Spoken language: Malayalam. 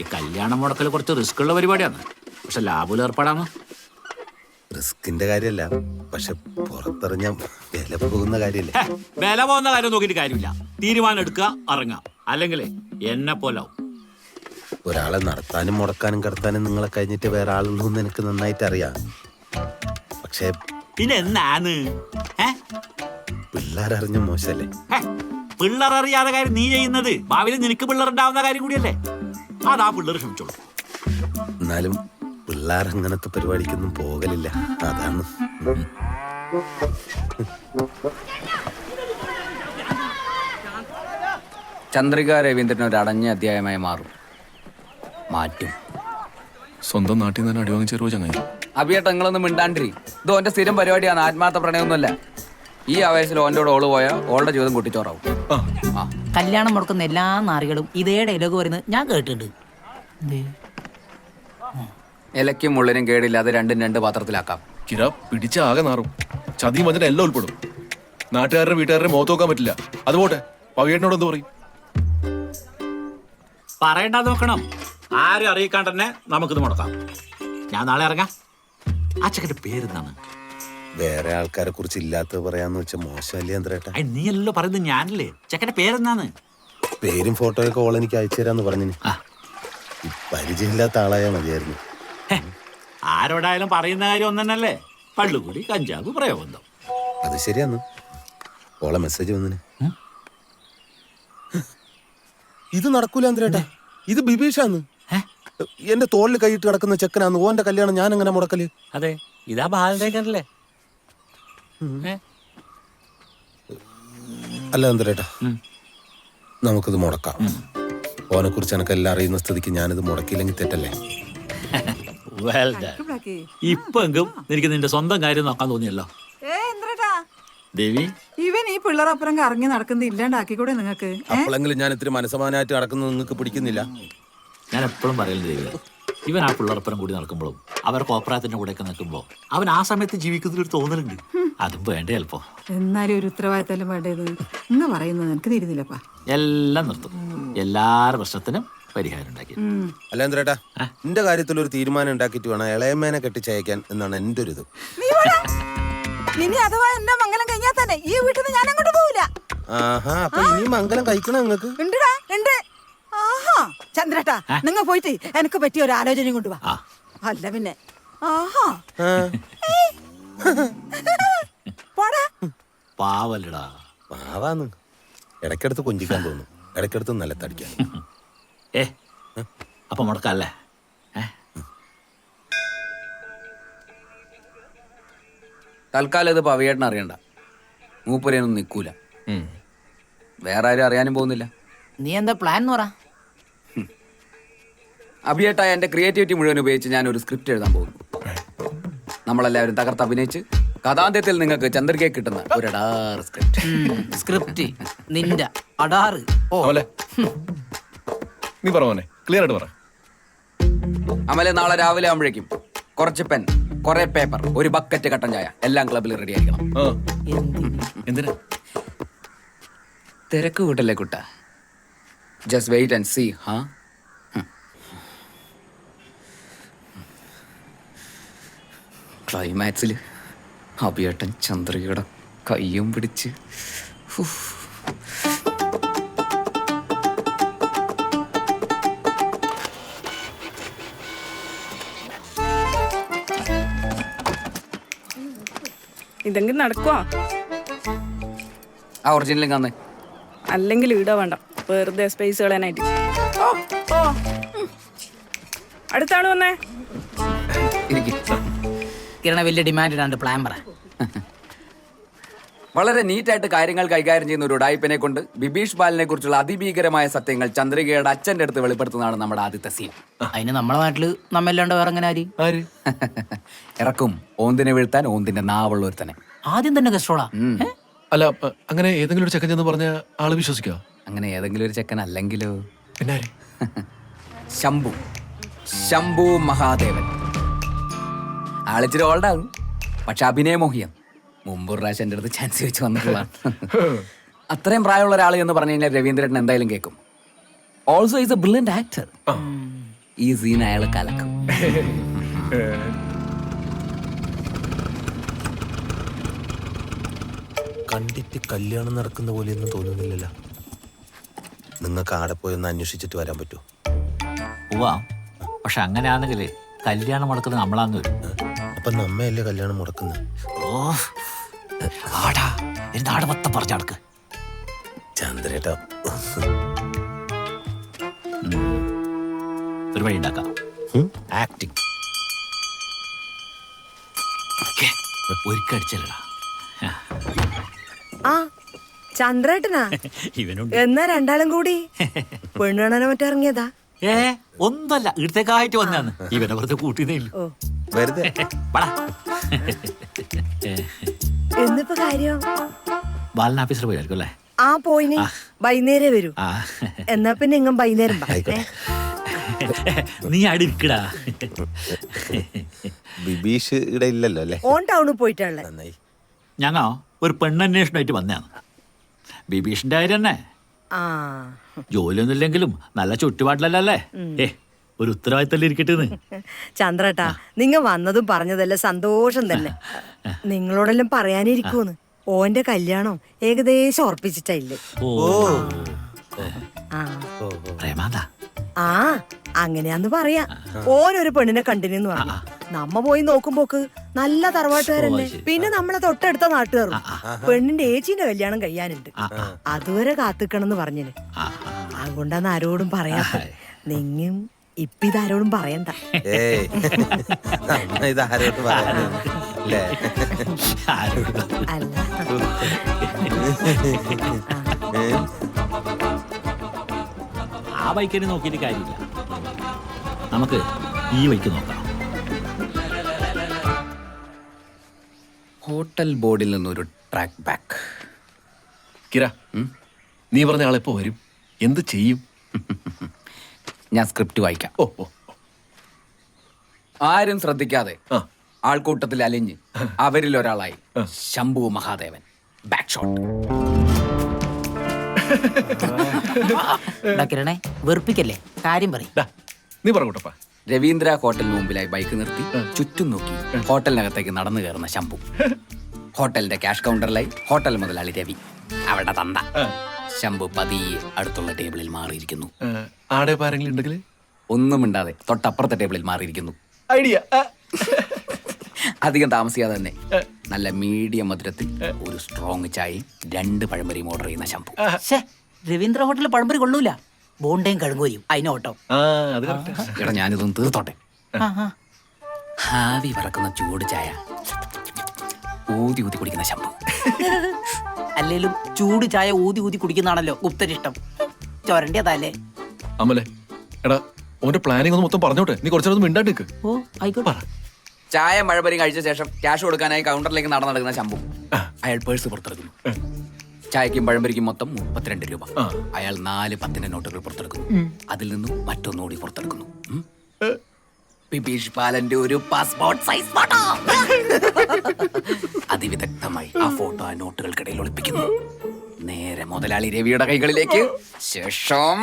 ഈ കല്യാണം മുടക്കൽ കുറച്ച് റിസ്ക് ഉള്ള പരിപാടിയാണ്, പക്ഷെ ലാഭത്തിൽ ഏർപ്പാടാണ്. റിസ്കിന്റെ കാര്യമല്ല, പക്ഷെ പുറത്തിറങ്ങാൻ വില പോകുന്ന കാര്യല്ലേ. വില പോകുന്ന കാര്യം നോക്കിയിട്ട് കാര്യമില്ല. തീരുമാനം എടുക്കുക, ഇറങ്ങുക. അല്ലെങ്കിൽ എന്നെ പോലാവും. ഒരാളെ നടത്താനും മുടക്കാനും കടത്താനും നിങ്ങളെ കഴിഞ്ഞിട്ട് വേറെ ആളുള്ളൂ എന്ന് എനിക്ക് നന്നായിട്ട് അറിയാം. പക്ഷെ പിന്നെ എന്നാണ് പിള്ളേരറിഞ്ഞ മോശല്ലേ. പിള്ളേർ അറിയാതെ കാര്യം നീ ചെയ്യുന്നത് ഭാവിയിൽ നിനക്ക് പിള്ളേർ ഉണ്ടാവുന്ന കാര്യം കൂടിയല്ലേ. അതാ പിള്ളേർ ക്ഷമിച്ചോളൂ. എന്നാലും പിള്ളേർ അങ്ങനത്തെ പരിപാടിക്കൊന്നും പോകലില്ല, അതാണ്. ചന്ദ്രിക രവീന്ദ്രൻ ഒരു അടഞ്ഞ അധ്യായമായി മാറ്റും. സ്വന്തം നാട്ടിൽ നിന്ന് തന്നെ അടിവാങ്ങിച്ചേരുവോ ചങ്ങായി? അഭിയേട്ട നിങ്ങളൊന്നും മിണ്ടാണ്ടിരി. ഇത് ഓന്റെ സ്ഥിരം പരിപാടിയാണ്, ആത്മാർത്ഥ പ്രണയമൊന്നുമല്ല. ഈ ആവേശത്തിൽ ഓൻ്റെ ഓള് പോയാൽ ഓളുടെ ജീവിതം കുട്ടിച്ചോറാവും. കല്യാണം മുടക്കുന്ന എല്ലാ നാറികളും ഇതേ ഡയലോഗ് പറയുന്നത് ഞാൻ കേട്ടിട്ടുണ്ട്. ഇലയ്ക്കും മുള്ളിനും കേടില്ലാതെ രണ്ടും രണ്ട് പാത്രത്തിലാക്കാം. കിര പിടിച്ച ആകെ നാറും. ചതി മതിന് എല്ലാം ഉൾപ്പെടും. നാട്ടുകാരുടെ വീട്ടുകാരുടെ മുഖത്ത് നോക്കാൻ പറ്റില്ല. അതുപോട്ടെ, പവിയേട്ടനോട് എന്ത് പറയും? പറയണ്ട നോക്കണം. ആരും അറിയിക്കാണ്ട് തന്നെ നമുക്കിത് മുടക്കാം. ഞാൻ നാളെ ഇറങ്ങാം. ആ ചെക്കൻ്റെ പേരെന്താണ്? വേറെ ആൾക്കാരെ കുറിച്ച് ഇല്ലാത്തത് പറയാന്ന് വെച്ചാൽ മോശമല്ലേ അന്തരേട്ടാ? നീ അല്ലല്ലോ പറയുന്നത്, ഞാനല്ലേ. ചെക്കൻ്റെ പേരെന്താണ്? പേരും ഫോട്ടോയൊക്കെ ഓൾ എനിക്ക് അയച്ചു തരാന്ന് പറഞ്ഞു. പരിചയമില്ലാത്ത ആളായാൽ മതിയായിരുന്നു. ആരോടായാലും പറയുന്ന കാര്യം ഒന്നല്ലേ. പള്ളുകൂടി കഞ്ചാവ് പ്രയോഗം. അത് ശരിയാന്ന്. ഓളെ മെസ്സേജ് വന്നിന്. ഇത് നടക്കൂല അന്തരേട്ടാ, ഇത് ബിബീഷാന്ന്. എന്റെ തോളിൽ കൈയിട്ട് കിടക്കുന്ന ചെക്കനാന്ന്. ഓന്റെ കല്യാണം ഞാൻ എങ്ങനെ മുടക്കല്? അതെ, ഇതാ ബാലരേഖനല്ലേ. അല്ല അന്തരേട്ടാ, നമുക്കിത് മുടക്കാം. ഓനെ കുറിച്ച് എനക്ക് എല്ലാം അറിയുന്ന സ്ഥിതിക്ക് ഞാനിത് മുടക്കിയില്ലെങ്കിൽ തെറ്റല്ലേ? ഇപ്പെങ്കും എനിക്ക് നിന്റെ സ്വന്തം കാര്യം നോക്കാൻ തോന്നിയല്ലോ ദേവി. ഇവൻ ഈ പിള്ളേരപ്പുറം കറങ്ങി നടക്കുന്നത് ഇല്ലാണ്ടാക്കിക്കൂടെ നിങ്ങക്ക്? അപ്പോഴെങ്കിലും ഞാൻ ഇത്തിരി മനസ്സമാനായിട്ട് നടക്കുന്നത് നിങ്ങൾക്ക് പിടിക്കുന്നില്ല. ഞാൻ എപ്പോഴും പറയല്ലേ ദേവി, ഇവൻ ആ പിള്ളേരപ്പുറം കൂടി നടക്കുമ്പോഴും അവരുടെ കോപ്രായത്തിന്റെ കൂടെയൊക്കെ നിൽക്കുമ്പോ അവൻ ആ സമയത്ത് ജീവിക്കുന്നതിലൊരു തോന്നലുണ്ട്. അതും വേണ്ടേ ചിലപ്പോ. എന്നാലും ഒരു ഉത്തരവാദിത്തം വേണ്ടത് ഇന്ന് പറയുന്നത് എനിക്ക് തിരിയുന്നില്ലപ്പാ. എല്ലാം നിർത്തും. എല്ലാരുടെ പ്രശ്നത്തിനും പരിഹാരം ഉണ്ടാക്കി. അല്ല എന്തേട്ടാ, എന്റെ കാര്യത്തിൽ ഒരു തീരുമാനം ഉണ്ടാക്കിയിട്ട് വേണം ഇളയമ്മേനെ കെട്ടിച്ചയക്കാൻ എന്നാണ് എന്റെ ഒരു ഇത്. ഇനി അഥവാ എന്റെ മംഗലം കഴിഞ്ഞാൽ തന്നെ ഈ വീട്ടിൽ നിന്ന് ഞാൻ അങ്ങോട്ട് പോവില്ല. ആഹാ, അപ്പൊ ഇനി മംഗലം കഴിക്കണം നിങ്ങൾക്ക്? ഉണ്ടടാ, ഉണ്ട്. ആഹാ ചന്ദ്രേട്ടാ, നിങ്ങൾ പോയിട്ട് എനിക്ക് പറ്റിയ ഒരു ആലോചനയും കൊണ്ടുവാ. അല്ല പിന്നെ ആഹാ പാവല്ലടാ. പാവാന്ന്. ഇടയ്ക്കടുത്ത് കൊഞ്ചിക്കാൻ തോന്നും, ഇടയ്ക്കടുത്ത് നിലത്തടിക്കാൻ. അപ്പൊ മുടക്കല്ലേ? തൽക്കാലം ഇത് പവിയേട്ടൻ അറിയണ്ട. മൂപ്പരേനൊന്നും നിൽക്കൂല. വേറെ ആരും അറിയാനും പോകുന്നില്ല. നീ എന്താ പ്ലാൻ എന്ന് പറ. അഭിയേട്ടായ എൻ്റെ ക്രിയേറ്റിവിറ്റി മുഴുവൻ ഉപയോഗിച്ച് ഞാൻ ഒരു സ്ക്രിപ്റ്റ് എഴുതാൻ പോകുന്നു. നമ്മളെല്ലാവരും തകർത്ത് അഭിനയിച്ച് കഥാന്ത്യത്തിൽ നിങ്ങൾക്ക് ചന്ദ്രികയെ കിട്ടുന്ന ഒരു അടാറ് സ്ക്രിപ്റ്റ് നിന്റെ അടാറ്. നീ പറഞ്ഞേ, ക്ലിയർ ആയിട്ട് പറ. അമലെ നാളെ രാവിലെ ആകുമ്പോഴേക്കും കുറച്ച് പെൻ, കുറെ പേപ്പർ, ഒരു ബക്കറ്റ് കട്ടൻ ചായ എല്ലാം ക്ലബിൽ റെഡി ആയിരിക്കണം. എന്തിനാ? തിരക്ക് കൂട്ടല്ലേ കുട്ട. Just wait and see. ക്ലൈമാക്സിൽ അഭിയേട്ടൻ ചന്ദ്രികയുടെ കയ്യും പിടിച്ച് ഇതെങ്കിലും നടക്കുവാ? ആ ഒറിജിനലും കാണേ. അല്ലെങ്കിൽ ഇടാ വേണ്ട, വെറുതെ സ്പേസ് കളയാനായിട്ട്. അടുത്താണ് വന്നേ. കിരണ വലിയ ഡിമാൻഡ് ഇടാണ്ട് പ്ലാൻ പറ. വളരെ നീറ്റായിട്ട് കാര്യങ്ങൾ കൈകാര്യം ചെയ്യുന്ന ഒരു ഉടായിപ്പിനെ കൊണ്ട് ബിബീഷ് ബാലിനെ കുറിച്ചുള്ള അതിഭീകരമായ സത്യങ്ങൾ ചന്ദ്രികയുടെ അച്ഛൻ്റെ അടുത്ത് വെളിപ്പെടുത്തുന്നതാണ് നമ്മുടെ ആദ്യത്തെ സീൻ. അതിന് നമ്മുടെ നാട്ടില് നമ്മല്ലാണ്ട് വേറെ എങ്ങനെ ആര് ഇറക്കും ഓന്തിനെ വീഴ്ത്താൻ ഓന്തിന്റെ നാവുള്ള ഒരു തന്നെ. ആദ്യം തന്നെ ഗസ്ട്രോളാ. അല്ല, അങ്ങനെ ഏതെങ്കിലും ഒരു ചെക്കൻ ചെന്ന് പറഞ്ഞ ആള് വിശ്വസിക്കോ? അങ്ങനെ ഏതെങ്കിലും ഒരു ചെക്കൻ അല്ലെങ്കിലോ? പിന്നെ ശംഭു മഹാദേവൻ. ആളിച്ചിരി ഓൾഡാകും, പക്ഷെ അഭിനയമോഹിയം. മുമ്പൊരു പ്രാവശ്യം എൻ്റെ അടുത്ത് ചാൻസ് വെച്ച് വന്നിട്ടുള്ളതാണ്. അത്രയും പ്രായമുള്ള ഒരാൾ എന്ന് പറഞ്ഞു കഴിഞ്ഞാൽ രവീന്ദ്രൻ എന്തായാലും കേൾക്കും. Also is A brilliant actor. ഈ സീൻ അയാൾ കലക്കും. കണ്ടിട്ട് കല്യാണം നടക്കുന്ന പോലെയൊന്നും തോന്നുന്നില്ലല്ലോ. നിങ്ങൾക്ക് ആടെ പോയി ഒന്ന് അന്വേഷിച്ചിട്ട് വരാൻ പറ്റുമോ? പോവാം. പക്ഷെ അങ്ങനെയാണെങ്കിൽ കല്യാണം മുടക്കുന്നത് നമ്മളാന്ന് വരും. അപ്പൊ നമ്മയല്ലേ കല്യാണം മുടക്കുന്നത്? ഓ ആടാ നാട് മൊത്തം പറഞ്ഞു നടക്ക്. ചന്ദ്രേട്ടാ, ഒരു വഴി ഉണ്ടാക്കാം. ആക്ടിങ് ഒരിക്കടിച്ചല്ലടാ. ആ ചന്ദ്രേട്ടനാ? ഇവനുണ്ട്. എന്നാ രണ്ടാളും കൂടി പെണ്ണുകാണാനോ മറ്റോ ഇറങ്ങിയതാ? ഒന്നല്ല ഇടത്തേക്കായിട്ട് വന്നാന്ന്. ഇവനെ വെറുതെ കൂട്ടിയതേ ഇല്ലു. വെറുതെ എന്നിപ്പോ കാര്യം ബാലൻ ഓഫീസർ പോയായിരിക്കും അല്ലേ? ആ പോയിന് വൈകുന്നേരം വരൂ. ആ എന്നാ പിന്നെ ഇങ്ങും വൈകുന്നേരം വാ. നീ അവിടെ ഇരിക്കടാ. ബിബീഷ് ഇവിടെ ഇല്ലല്ലോ അല്ലേ? ഓൺ ടൗണിൽ പോയിട്ടുള്ള. നന്നായി. ഞങ്ങ ഒരു പെണ്ണന്വേഷണമായിട്ട് വന്നതാണ്. ബിബീഷിന്റെ കാര്യം തന്നെ. ആ ജോലിയൊന്നും ഇല്ലെങ്കിലും നല്ല ചുറ്റുപാടിലല്ലേ. ഒരു ഉത്തരവാദിത്തല്ലേ ഇരിക്കട്ടെ. ചന്ദ്രേട്ടാ, നിങ്ങ വന്നതും പറഞ്ഞതെല്ലാം സന്തോഷം തന്നെ. നിങ്ങളോടെല്ലാം പറയാനിരിക്കൂന്ന്. ഓന്റെ കല്യാണം ഏകദേശം ഉറപ്പിച്ചിട്ടില്ലേ? ആ പ്രേമാന്താ. ആ അങ്ങനെയാന്ന് പറയാ. ഓനൊരു പെണ്ണിനെ കണ്ടിനെന്ന് പറഞ്ഞു. നമ്മ പോയി നോക്കുമ്പോക്ക് നല്ല തറവാട്ടുകാരന്നെ. പിന്നെ നമ്മളെ തൊട്ടടുത്ത നാട്ടുകാരും. പെണ്ണിന്റെ ഏച്ചീന്റെ കല്യാണം കഴിയാനുണ്ട്. അതുവരെ കാത്തിക്കണെന്ന് പറഞ്ഞിന്. അതുകൊണ്ടാന്ന് ആരോടും പറയാത്ത. നിങ്ങും ഇപ്പൊ ഇതാരോടും പറയണ്ട. ഇതാരോട്ട് പറയാനല്ലേ? അല്ല ആ ബൈക്കിനെ നോക്കിയിട്ട് കാര്യമില്ല. നമുക്ക് ഈ വഴിക്ക് നോക്കാം. ഹോട്ടൽ ബോർഡിൽ നിന്നൊരു ട്രാക്ക് ബാക്ക്. കിര, നീ പറഞ്ഞ ആളെപ്പോ വരും? എന്ത് ചെയ്യും? ഞാൻ സ്ക്രിപ്റ്റ് വായിക്കാം. ഓ ഓ ആരും ശ്രദ്ധിക്കാതെ ആ. ആൾക്കൂട്ടത്തിൽ അലിഞ്ഞ് അവരിൽ ഒരാളായി ശംഭു മഹാദേവൻ. Back shot. കിരണേ വെറുപ്പിക്കല്ലേ, കാര്യം പറയും. ഡാ, നീ പറകൂട്ടപ്പാ. രവീന്ദ്ര ഹോട്ടലിന് മുമ്പിലായി ബൈക്ക് നിർത്തി ചുറ്റും നോക്കി ഹോട്ടലിനകത്തേക്ക് നടന്നു കയറുന്ന ശംഭു. ഹോട്ടലിന്റെ ക്യാഷ് കൗണ്ടറിലായി ഹോട്ടൽ മുതലാളി രവി. അവിടെ തന്ത. ശംഭു പതിയെ അടുത്തുള്ള ടേബിളിൽ മാറിയിരിക്കുന്നു. ആടെ ആരെങ്കിലും ഉണ്ടെങ്കിൽ ഒന്നും മിണ്ടാതെ തൊട്ടപ്പുറത്തെ ടേബിളിൽ മാറിയിരിക്കുന്നു. ഐഡിയ. അധികം താമസിയാതെ തന്നെ നല്ല മീഡിയം മധുരത്തിൽ ഒരു സ്ട്രോങ് ചായയും 2 പഴംപൊരിയും ഓർഡർ ചെയ്യുന്ന ശംഭു. രവീന്ദ്ര ഹോട്ടലിൽ പഴംപൊരി കൊള്ളൂല. ബോണ്ടയും കഴുകുരിയും അതിനോട്ടോ. എടാ ഞാനിതൊന്ന് തീർത്തോട്ടെ. ഹാവി പറക്കുന്ന ചൂട് ചായ ഊതി ഊതി കുടിക്കുന്ന ശംഭു. അല്ലേലും ചൂട് ചായ ഊതി ഊതി കുടിക്കുന്നതാണല്ലോ ഗുപ്തരിഷ്ടം. ചൊരണ്ടിയതല്ലേ? അമലെ, എടാ ഓന്റെ പ്ലാനിങ് ഒന്ന് മൊത്തം പറഞ്ഞോട്ടെ. നീ കുറച്ചൊന്നും മിണ്ടാണ്ടിക്ക്. ഓ ആയിക്കോട്ടെ. ചായ മഴപരിയും കഴിച്ച ശേഷം ക്യാഷ് കൊടുക്കാനായി കൗണ്ടറിലേക്ക് നടക്കുന്ന ശംഭു. അയാൾ പേഴ്സ് പുറത്തെടുക്കുന്നു. ചായക്കും പഴംപൊരിക്കും മൊത്തം 32 രൂപ. അയാൾ 4 10 നോട്ടുകൾ പുറത്തെടുക്കുന്നു. അതിൽ നിന്നും മറ്റൊന്നുകൂടി പുറത്തെടുക്കുന്നു. ബിബീഷ് പാലന്റെ ഒരു പാസ്പോർട്ട് സൈസ് ഫോട്ടോ. അതിവിദഗ്ധമായി ആ ഫോട്ടോ ആ നോട്ടുകൾക്കിടയിൽ ഒളിപ്പിക്കുന്നു. നേരെ മുതലാളി രവിയുടെ കൈകളിലേക്ക്. ശേഷം